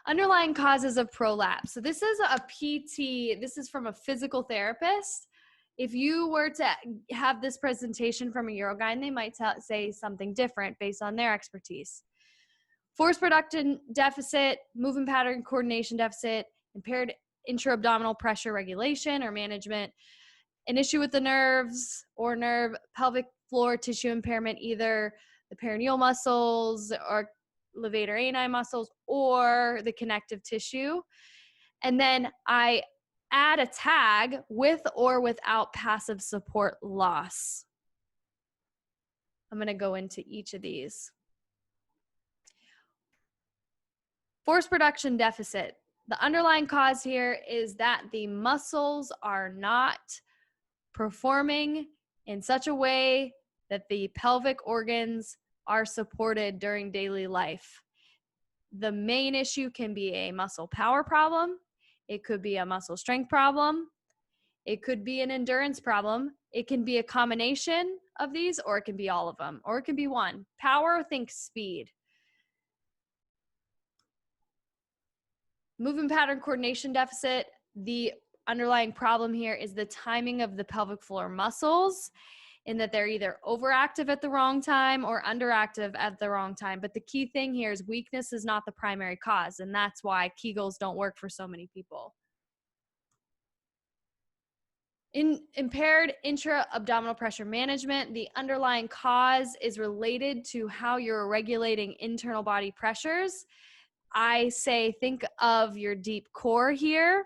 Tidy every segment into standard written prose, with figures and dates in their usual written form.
Underlying causes of prolapse. So this is a PT, this is from a physical therapist. If you were to have this presentation from a urogyne, they might say something different based on their expertise. Force production deficit, movement pattern coordination deficit, impaired intra-abdominal pressure regulation or management, an issue with the nerves or pelvic floor tissue impairment, either the perineal muscles or levator ani muscles or the connective tissue. And then I add a tag with or without passive support loss. I'm going to go into each of these. Force production deficit. The underlying cause here is that the muscles are not performing in such a way that the pelvic organs are supported during daily life. The main issue can be a muscle power problem. It could be a muscle strength problem. It could be an endurance problem. It can be a combination of these, or it can be all of them, or it can be one. Power, think speed. Movement pattern coordination deficit. The underlying problem here is the timing of the pelvic floor muscles, in that they're either overactive at the wrong time or underactive at the wrong time. But the key thing here is weakness is not the primary cause, and that's why Kegels don't work for so many people. In impaired intra-abdominal pressure management, the underlying cause is related to how you're regulating internal body pressures. I say think of your deep core here.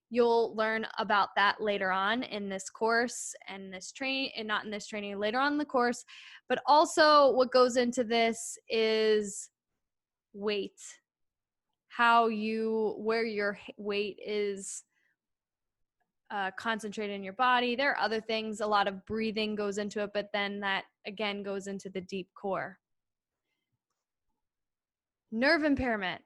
You'll learn about that later on in this course and this training, and not in this training, later on in the course. But also what goes into this is weight, where your weight is concentrated in your body. There are other things, a lot of breathing goes into it, but then that again goes into the deep core. Nerve impairment.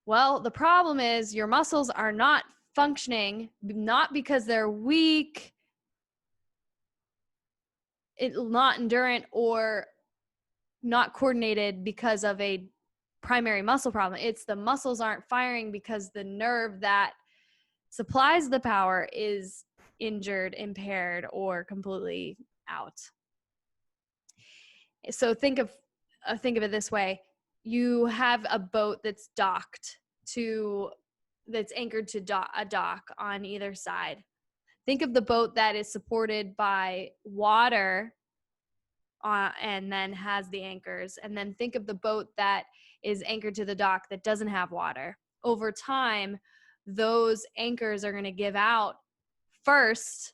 Well, the problem is your muscles are not functioning, not because they're weak, not endurant, or not coordinated because of a primary muscle problem. It's the muscles aren't firing because the nerve that supplies the power is injured, impaired, or completely out. So think of it this way. You have a boat that's anchored to a dock on either side. Think of the boat that is supported by water and then has the anchors. And then think of the boat that is anchored to the dock that doesn't have water. Over time, those anchors are going to give out first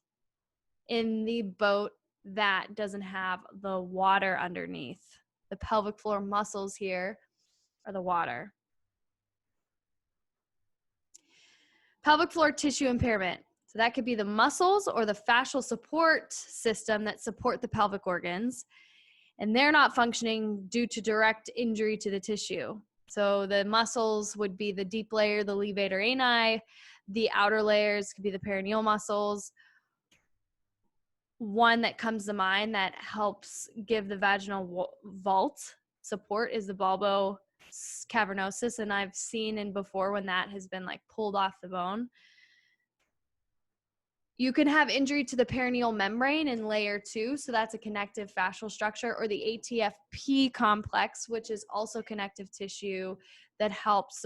in the boat that doesn't have the water underneath. The pelvic floor muscles here are the water. Pelvic floor tissue impairment. So that could be the muscles or the fascial support system that support the pelvic organs, and they're not functioning due to direct injury to the tissue. So the muscles would be the deep layer, the levator ani. The outer layers could be the perineal muscles. One that comes to mind that helps give the vaginal vault support is the bulbo cavernosus, and I've seen in before when that has been like pulled off the bone. You can have injury to the perineal membrane in layer 2, so that's a connective fascial structure, or the ATFP complex, which is also connective tissue that helps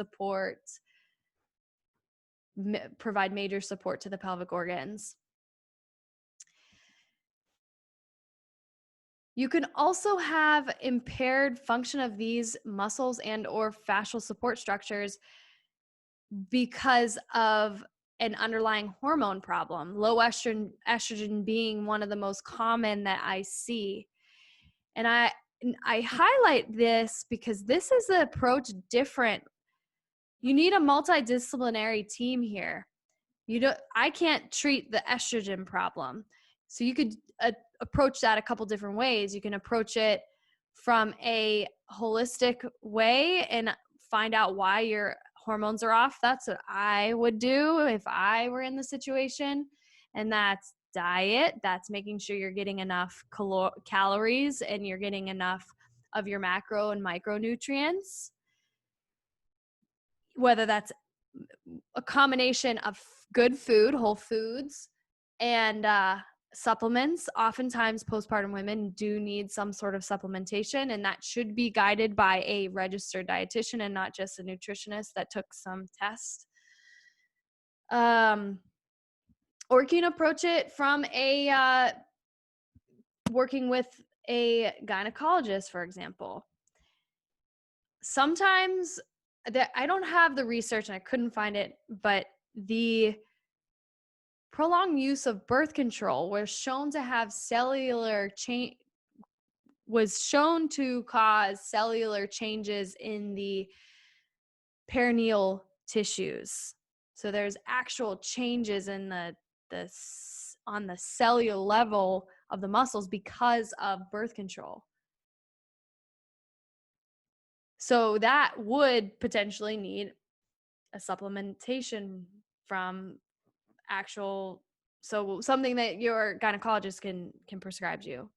provide major support to the pelvic organs. You can also have impaired function of these muscles and or fascial support structures because of an underlying hormone problem, low estrogen being one of the most common that I see. And I highlight this because this is the approach different. You need a multidisciplinary team here. I can't treat the estrogen problem. So you could approach that a couple different ways. You can approach it from a holistic way and find out why your hormones are off. That's what I would do if I were in the situation. And that's diet. That's making sure you're getting enough calories and you're getting enough of your macro and micronutrients, whether that's a combination of good food, whole foods, and supplements. Oftentimes, postpartum women do need some sort of supplementation, and that should be guided by a registered dietitian and not just a nutritionist that took some test. Or you can approach it from a working with a gynecologist, for example. Sometimes I don't have the research and I couldn't find it, but the prolonged use of birth control was shown to have was shown to cause cellular changes in the perineal tissues. So there's actual changes in on the cellular level of the muscles because of birth control. So that would potentially need a supplementation from something that your gynecologist can prescribe you.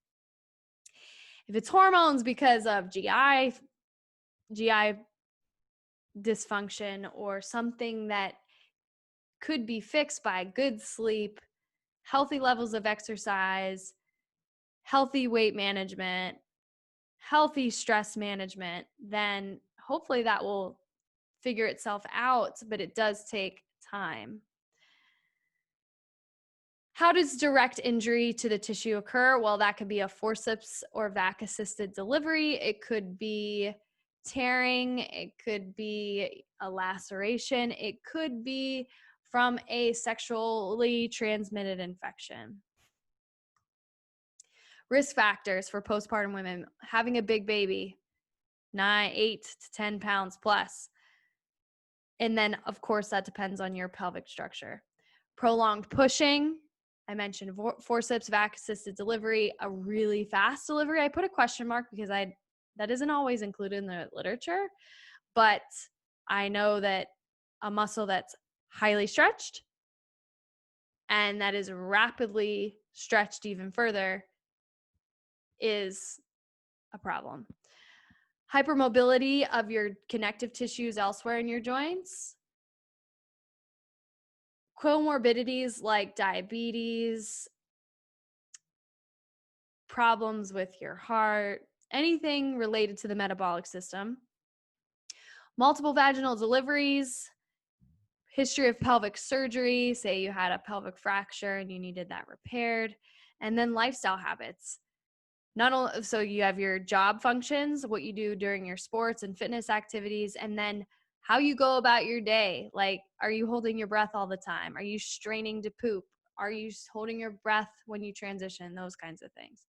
If it's hormones because of GI dysfunction or something that could be fixed by good sleep, healthy levels of exercise, healthy weight management, healthy stress management, then hopefully that will figure itself out, but it does take time. How does direct injury to the tissue occur? Well, that could be a forceps or vac-assisted delivery. It could be tearing. It could be a laceration. It could be from a sexually transmitted infection. Risk factors for postpartum women: having a big baby, 8 to 10 pounds plus. And then, of course, that depends on your pelvic structure. Prolonged pushing. I mentioned forceps, vac-assisted delivery, a really fast delivery. I put a question mark because that isn't always included in the literature, but I know that a muscle that's highly stretched and that is rapidly stretched even further is a problem. Hypermobility of your connective tissues elsewhere in your joints. Comorbidities like diabetes, problems with your heart, anything related to the metabolic system. Multiple vaginal deliveries, history of pelvic surgery, say you had a pelvic fracture and you needed that repaired, and then lifestyle habits. Not only, so you have your job functions, what you do during your sports and fitness activities, and then how you go about your day. Like, are you holding your breath all the time? Are you straining to poop? Are you holding your breath when you transition? Those kinds of things.